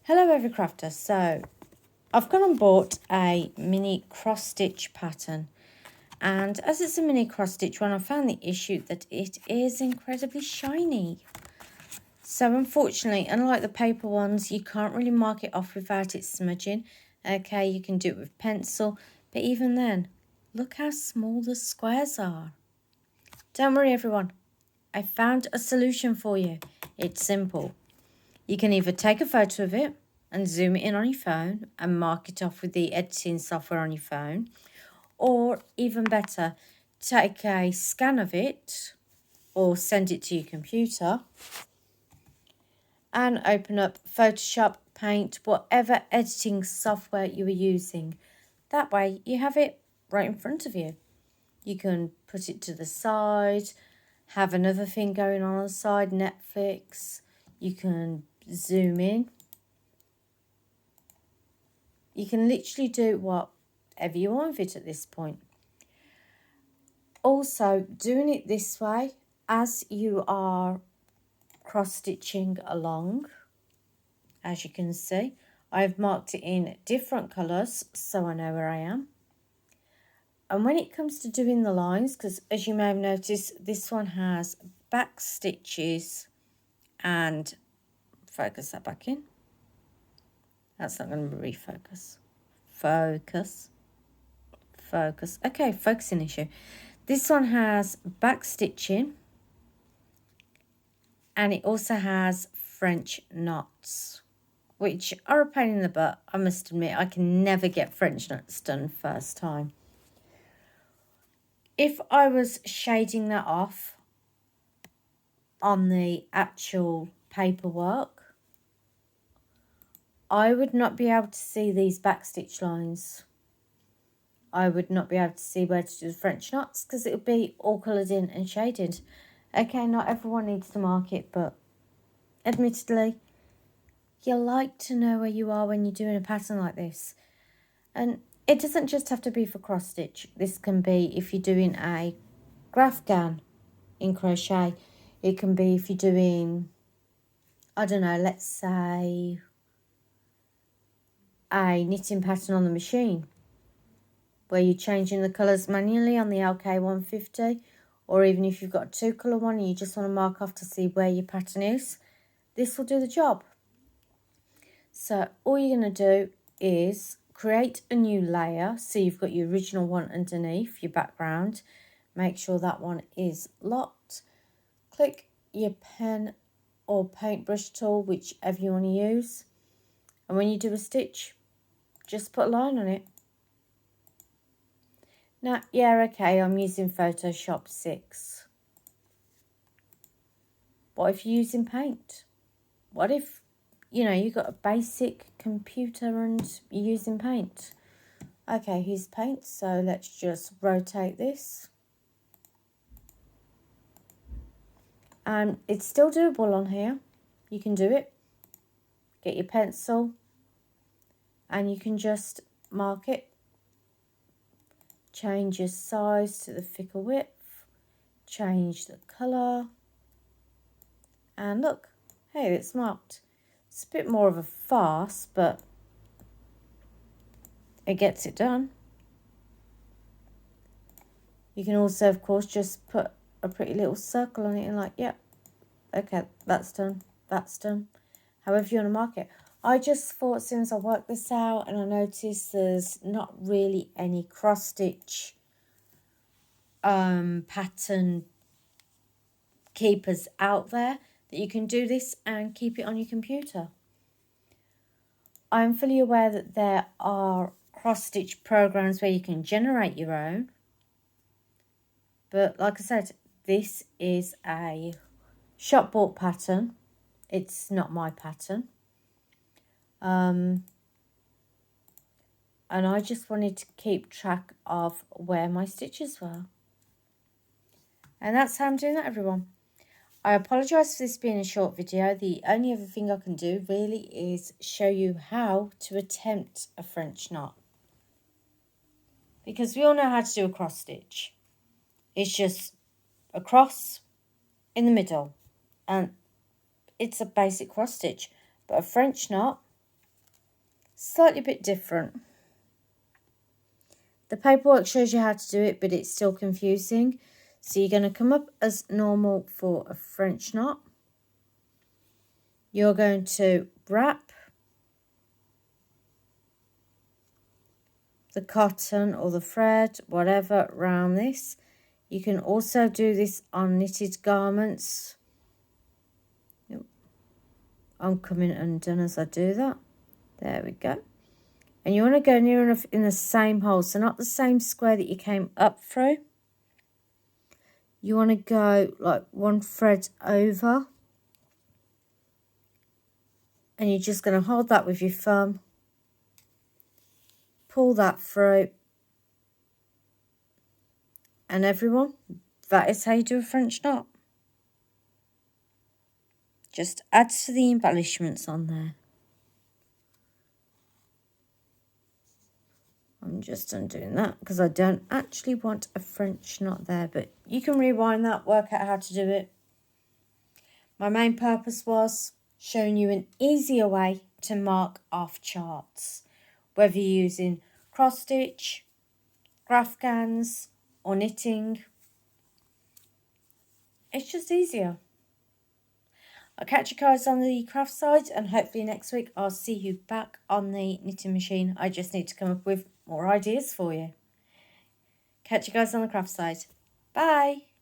Hello every crafter. So I've gone and bought a mini cross stitch pattern, and as it's a mini cross stitch one, I found the issue that it is incredibly shiny. So unfortunately, unlike the paper ones, you can't really mark it off without it smudging. Okay, you can do it with pencil, but even then, look how small the squares are. Don't worry everyone, I found a solution for you. It's simple. You can either take a photo of it and zoom it in on your phone and mark it off with the editing software on your phone, or even better, take a scan of it or send it to your computer and open up Photoshop, Paint, whatever editing software you are using. That way you have it right in front of you. You can put it to the side, have another thing going on the side, Netflix. You can zoom in. You can literally do whatever you want with it at this point. Also, doing it this way, as you are cross-stitching along, as you can see, I've marked it in different colours so I know where I am. And when it comes to doing the lines, because as you may have noticed, this one has back stitches and focus that back in. That's not going to refocus. Focus. Okay, focusing issue. This one has back stitching and it also has French knots, which are a pain in the butt. I must admit, I can never get French knots done first time. If I was shading that off on the actual paperwork, I would not be able to see these backstitch lines. I would not be able to see where to do the French knots because it would be all coloured in and shaded. Okay, not everyone needs to mark it, but admittedly, you like to know where you are when you're doing a pattern like this. And it doesn't just have to be for cross stitch. This can be if you're doing a graph gown in crochet. It can be if you're doing, I don't know, let's say a knitting pattern on the machine, where you're changing the colours manually on the LK150, or even if you've got a 2-colour one and you just want to mark off to see where your pattern is, this will do the job. So all you're going to do is create a new layer. So you've got your original one underneath your background. Make sure that one is locked. Click your pen or paintbrush tool, whichever you want to use. And when you do a stitch, just put a line on it. Now, yeah, okay, I'm using Photoshop 6. What if you're using Paint? What if, you know, you've got a basic computer and you're using Paint? Okay, here's Paint, so let's just rotate this. And it's still doable on here. You can do it. Get your pencil and you can just mark it. Change your size to the thicker width. Change the colour. And look, hey, it's marked. It's a bit more of a farce, but it gets it done. You can also, of course, just put a pretty little circle on it and like, yep, okay, that's done, that's done. However you want to mark it. I just thought, since I worked this out and I noticed there's not really any cross stitch pattern keepers out there, that you can do this and keep it on your computer. I'm fully aware that there are cross stitch programs where you can generate your own, but like I said, this is a shop bought pattern. It's not my pattern. And I just wanted to keep track of where my stitches were. And that's how I'm doing that, everyone. I apologise for this being a short video. The only other thing I can do really is show you how to attempt a French knot. Because we all know how to do a cross stitch. It's just a cross in the middle. And it's a basic cross stitch. But a French knot, slightly a bit different. The paperwork shows you how to do it, but it's still confusing. So you're going to come up as normal for a French knot. You're going to wrap the cotton or the thread, whatever, around this. You can also do this on knitted garments. I'm coming undone as I do that. There we go. And you want to go near enough in the same hole, so not the same square that you came up through. You want to go like one thread over. And you're just going to hold that with your thumb. Pull that through. And everyone, that is how you do a French knot. Just adds to the embellishments on there. I'm just undoing that because I don't actually want a French knot there, but you can rewind that, work out how to do it. My main purpose was showing you an easier way to mark off charts, whether you're using cross stitch, graphgans or knitting. It's just easier. I'll catch you guys on the craft side, and hopefully next week I'll see you back on the knitting machine. I just need to come up with more ideas for you. Catch you guys on the craft side. Bye.